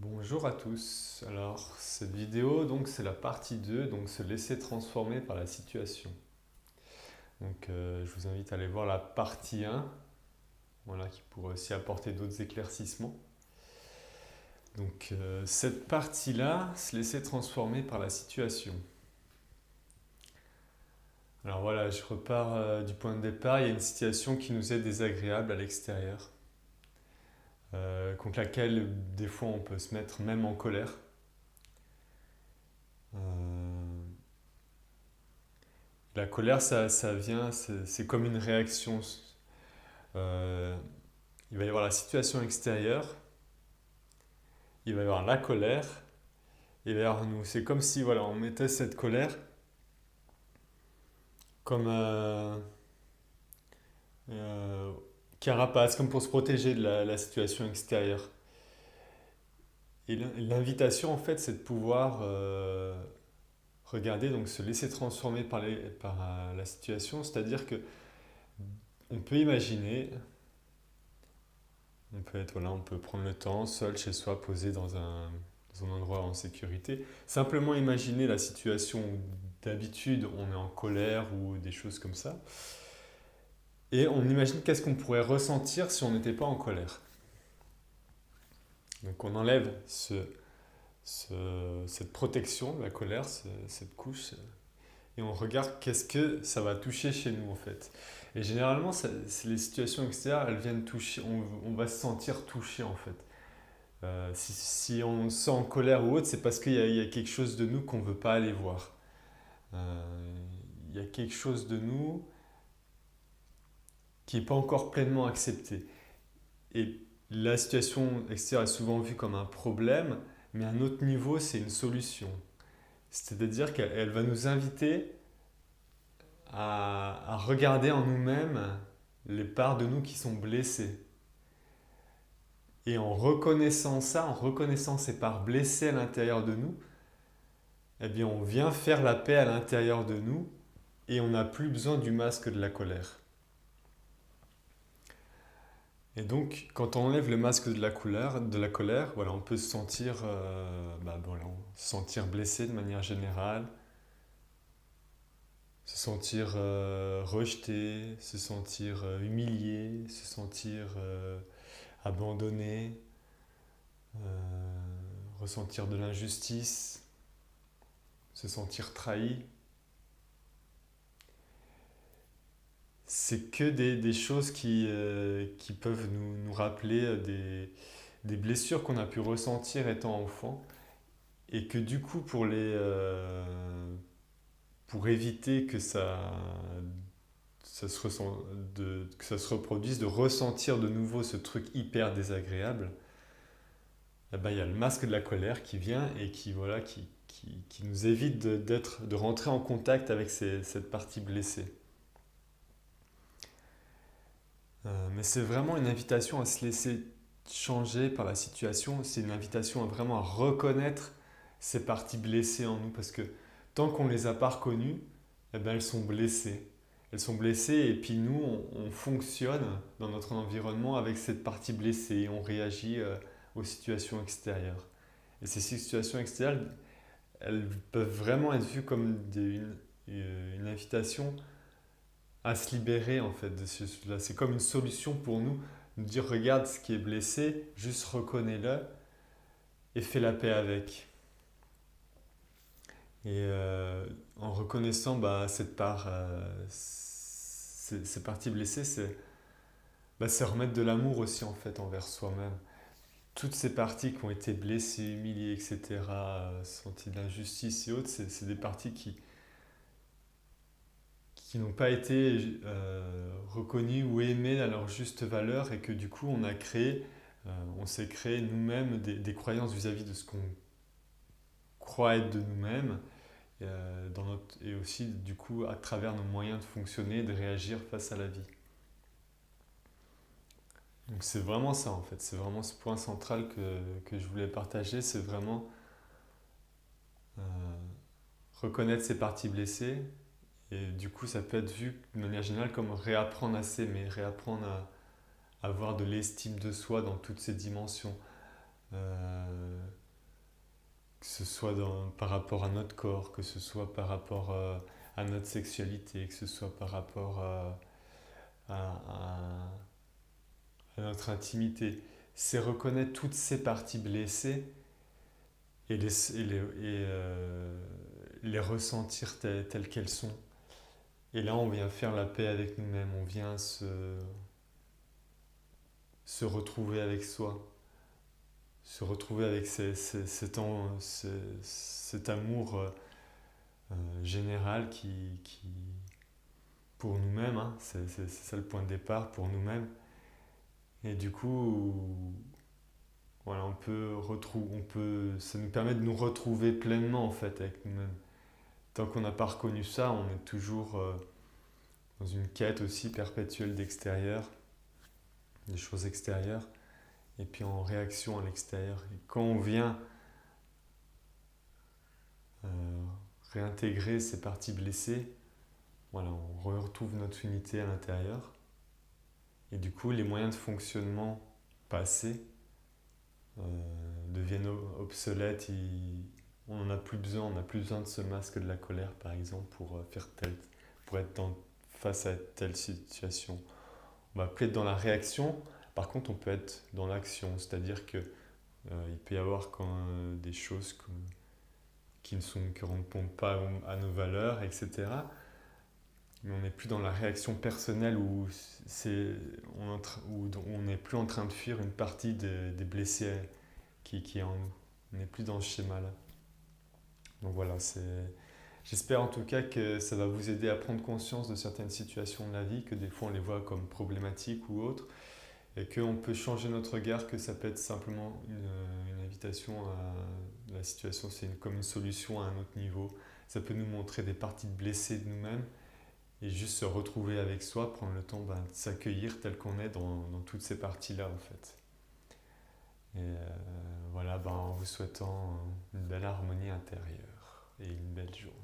Bonjour à tous. Alors, cette vidéo, donc, c'est la partie 2, donc se laisser transformer par la situation. Je vous invite à aller voir la partie 1, voilà, qui pourrait aussi apporter d'autres éclaircissements. Cette partie-là, se laisser transformer par la situation. Alors voilà, je repars du point de départ. Il y a une situation qui nous est désagréable à l'extérieur, contre laquelle, des fois, on peut se mettre même en colère. Euh, La colère, ça vient, c'est comme une réaction. Euh, il va y avoir la situation extérieure, il va y avoir la colère, et il va y avoir nous. C'est comme si voilà, on mettait cette colère comme euh, carapace, comme pour se protéger de la situation extérieure. Et l'invitation, en fait, c'est de pouvoir regarder, donc se laisser transformer par la situation. C'est-à-dire que on peut imaginer. Voilà, on peut prendre le temps, seul, chez soi, posé dans un endroit en sécurité. Simplement imaginer la situation où d'habitude on est en colère ou des choses comme ça. Et on imagine qu'est-ce qu'on pourrait ressentir si on n'était pas en colère. Donc on enlève cette protection de la colère, cette couche, et on regarde qu'est-ce que ça va toucher chez nous en fait. Et généralement, les situations extérieures, elles viennent toucher, on va se sentir touché en fait. Si on se sent en colère ou autre, c'est parce qu'il y a quelque chose de nous qu'on ne veut pas aller voir. Il y a quelque chose de nous qui n'est pas encore pleinement accepté. Et la situation extérieure est souvent vue comme un problème, mais à un autre niveau, c'est une solution. C'est-à-dire qu'elle va nous inviter à regarder en nous-mêmes les parts de nous qui sont blessées. Et en reconnaissant ça, en reconnaissant ces parts blessées à l'intérieur de nous, eh bien, on vient faire la paix à l'intérieur de nous et on n'a plus besoin du masque de la colère. Et donc, quand on enlève le masque de la colère, voilà, on peut se sentir, voilà, se sentir blessé de manière générale, se sentir rejeté, se sentir humilié, se sentir abandonné, ressentir de l'injustice, se sentir trahi. C'est que des choses qui peuvent nous rappeler des blessures qu'on a pu ressentir étant enfant et que du coup pour éviter que que ça se reproduise, de ressentir de nouveau ce truc hyper désagréable, eh ben, il y a le masque de la colère qui vient et voilà, qui nous évite de rentrer en contact avec cette partie blessée. Mais c'est vraiment une invitation à se laisser changer par la situation. C'est une invitation à vraiment à reconnaître ces parties blessées en nous. Parce que tant qu'on ne les a pas reconnues, eh ben, elles sont blessées. Elles sont blessées et puis nous, on fonctionne dans notre environnement avec cette partie blessée. Et on réagit aux situations extérieures. Et ces situations extérieures, elles peuvent vraiment être vues comme une invitation à se libérer en fait de cela. C'est comme une solution pour nous, de dire regarde ce qui est blessé, juste reconnais-le et fais la paix avec. Et en reconnaissant cette part, ces parties blessées, c'est remettre de l'amour aussi en fait envers soi-même. Toutes ces parties qui ont été blessées, humiliées, etc., senties d'injustice et autres, c'est des parties qui n'ont pas été reconnus ou aimés à leur juste valeur et que du coup on s'est créé nous-mêmes des croyances vis-à-vis de ce qu'on croit être de nous-mêmes et aussi du coup à travers nos moyens de fonctionner, de réagir face à la vie. Donc c'est vraiment ça en fait, c'est vraiment ce point central que je voulais partager, c'est vraiment euh, reconnaître ces parties blessées. Et du coup, ça peut être vu de manière générale comme réapprendre à s'aimer, réapprendre à avoir de l'estime de soi dans toutes ses dimensions. que ce soit par rapport à notre corps, que ce soit par rapport à notre sexualité, que ce soit par rapport à notre intimité. C'est reconnaître toutes ces parties blessées et les ressentir telles qu'elles sont. Et là, on vient faire la paix avec nous-mêmes, on vient se retrouver avec soi, se retrouver avec cet amour général pour nous-mêmes, hein, c'est ça le point de départ pour nous-mêmes. Et du coup, voilà, ça nous permet de nous retrouver pleinement en fait avec nous-mêmes. Tant qu'on n'a pas reconnu ça, on est toujours dans une quête aussi perpétuelle d'extérieur, des choses extérieures, et puis en réaction à l'extérieur. Et quand on vient réintégrer ces parties blessées, voilà, on retrouve notre unité à l'intérieur. Et du coup, les moyens de fonctionnement passés deviennent obsolètes. On n'en a plus besoin. On n'a plus besoin de ce masque de la colère, par exemple, pour être face à telle situation. On va plus être dans la réaction. Par contre, on peut être dans l'action. C'est-à-dire que il peut y avoir des choses qui ne répondent pas à nos valeurs, etc. Mais on n'est plus dans la réaction personnelle où on n'est plus en train de fuir une partie des blessés qui est en nous. On n'est plus dans ce schéma-là. Donc voilà, j'espère en tout cas que ça va vous aider à prendre conscience de certaines situations de la vie, que des fois on les voit comme problématiques ou autres, et qu'on peut changer notre regard, que ça peut être simplement une invitation à la situation, c'est comme une solution à un autre niveau. Ça peut nous montrer des parties de blessés de nous-mêmes, et juste se retrouver avec soi, prendre le temps de s'accueillir tel qu'on est dans toutes ces parties-là en fait. Et voilà, en vous souhaitant une belle harmonie intérieure et une belle journée.